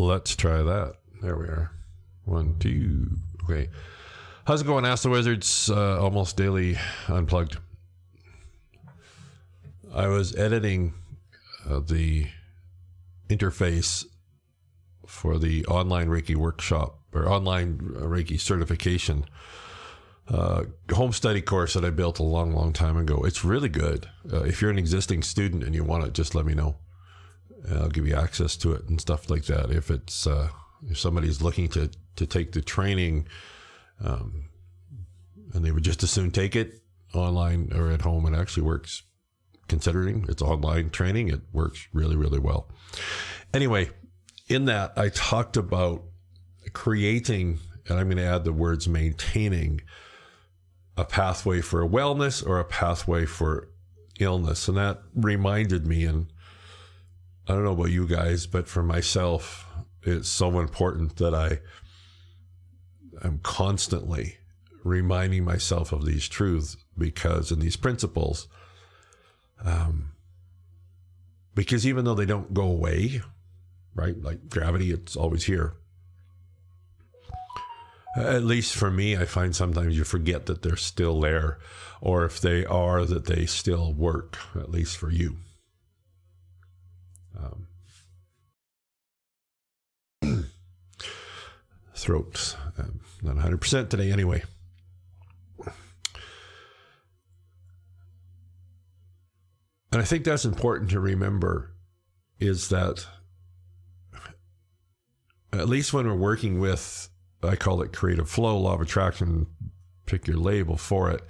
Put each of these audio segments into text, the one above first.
Let's try that. There we are. 1, 2. Okay. How's it going, Ask the Wizards? Almost daily unplugged. I was editing the interface for the online Reiki workshop or online Reiki certification home study course that I built a long time ago. It's really good. If you're an existing student and you want it, just let me know. I'll give you access to it and stuff like that. If it's if somebody's looking to take the training, and they would just as soon take it online or at home, it actually works. Considering it's online training, it works really well. Anyway, in that I talked about creating, and I'm going to add the words maintaining, a pathway for wellness or a pathway for illness. And that reminded me, and I don't know about you guys, but for myself, it's so important that I am constantly reminding myself of these truths because in these principles, because even though they don't go away, right? Like gravity, it's always here. At least for me, I find sometimes you forget that they're still there, or if they are, that they still work, at least for you. Throat's not 100% today anyway. And I think that's important to remember, is that at least when we're working with, I call it creative flow, law of attraction, pick your label for it,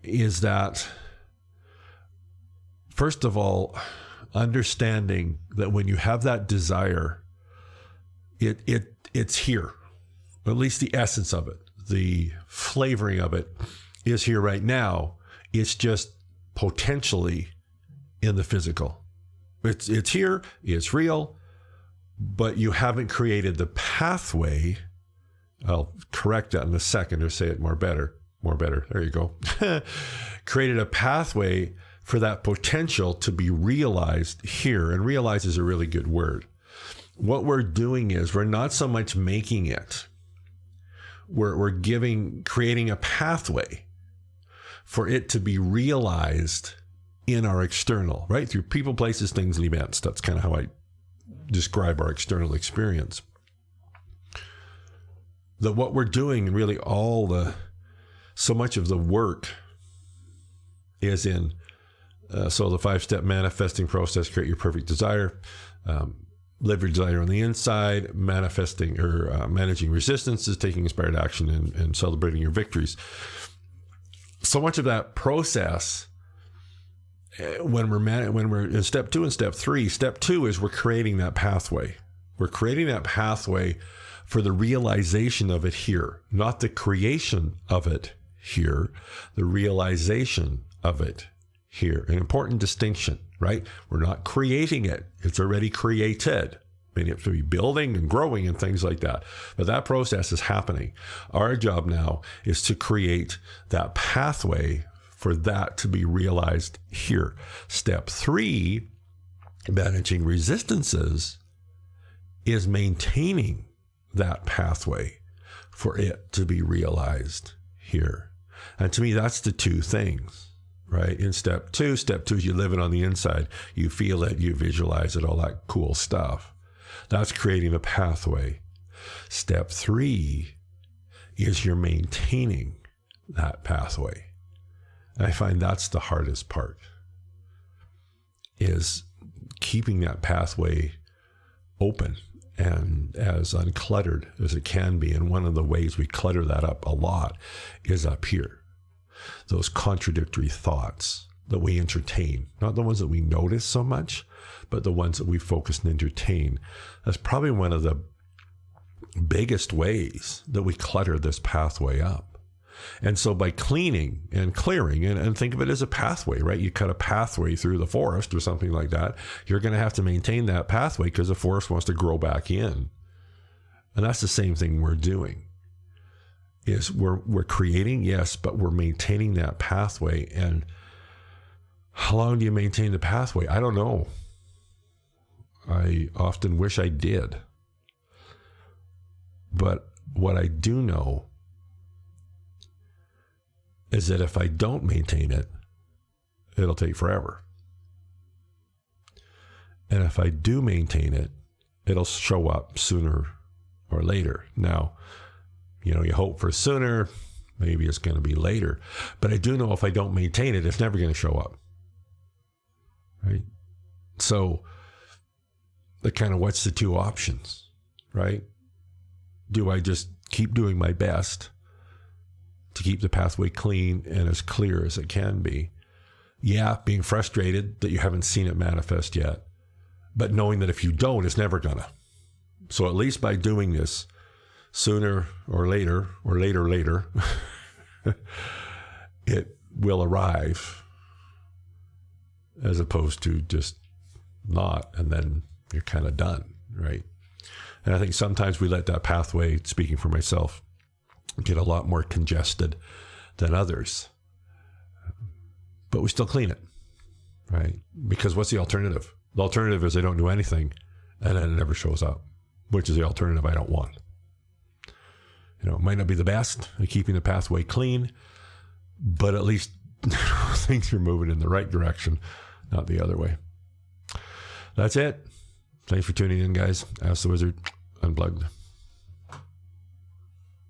is that, first of all, understanding that when you have that desire, it's here, at least the essence of it, the flavoring of it is here right now. It's just potentially in the physical. It's here, it's real, but you haven't created the pathway. I'll correct that in a second, or say it more better. There you go. Created a pathway for that potential to be realized here. And realize is a really good word. What we're doing is we're not so much making it. We're creating a pathway for it to be realized in our external, right? Through people, places, things, and events. That's kind of how I describe our external experience. That what we're doing, really so much of the work is in, so the 5-step manifesting process: create your perfect desire, live your desire on the inside, manifesting or managing resistances, taking inspired action, and celebrating your victories. So much of that process, when we're in step 2 and step 3, step 2 is we're creating that pathway. We're creating that pathway for the realization of it here, not the creation of it here, the realization of it here. An important distinction, right? We're not creating it. It's already created. I mean, you have to be building and growing and things like that. But that process is happening. Our job now is to create that pathway for that to be realized here. Step 3, managing resistances, is maintaining that pathway for it to be realized here. And to me, that's the two things, right? In step 2 is you live it on the inside. You feel it, you visualize it, all that cool stuff. That's creating the pathway. Step 3 is you're maintaining that pathway. And I find that's the hardest part, is keeping that pathway open and as uncluttered as it can be. And one of the ways we clutter that up a lot is up here. Those contradictory thoughts that we entertain, not the ones that we notice so much, but the ones that we focus and entertain. That's probably one of the biggest ways that we clutter this pathway up. And so by cleaning and clearing, and think of it as a pathway, right? You cut a pathway through the forest or something like that. You're going to have to maintain that pathway because the forest wants to grow back in. And that's the same thing we're doing. Is we're creating, yes, but we're maintaining that pathway. And how long do you maintain the pathway? I don't know. I often wish I did. But what I do know is that if I don't maintain it, it'll take forever. And if I do maintain it, it'll show up sooner or later. Now, you hope for sooner, maybe it's going to be later. But I do know if I don't maintain it, it's never going to show up. Right? So, what's the two options, right? Do I just keep doing my best to keep the pathway clean and as clear as it can be? Yeah, being frustrated that you haven't seen it manifest yet, but knowing that if you don't, it's never gonna. So at least by doing this sooner or later, it will arrive, as opposed to just not, and then you're kind of done, right? And I think sometimes we let that pathway, speaking for myself, get a lot more congested than others. But we still clean it, right? Because what's the alternative? The alternative is I don't do anything, and then it never shows up, which is the alternative I don't want. It might not be the best at keeping the pathway clean, but at least things are moving in the right direction, not the other way. That's it. Thanks for tuning in, guys. Ask the Wizard Unplugged.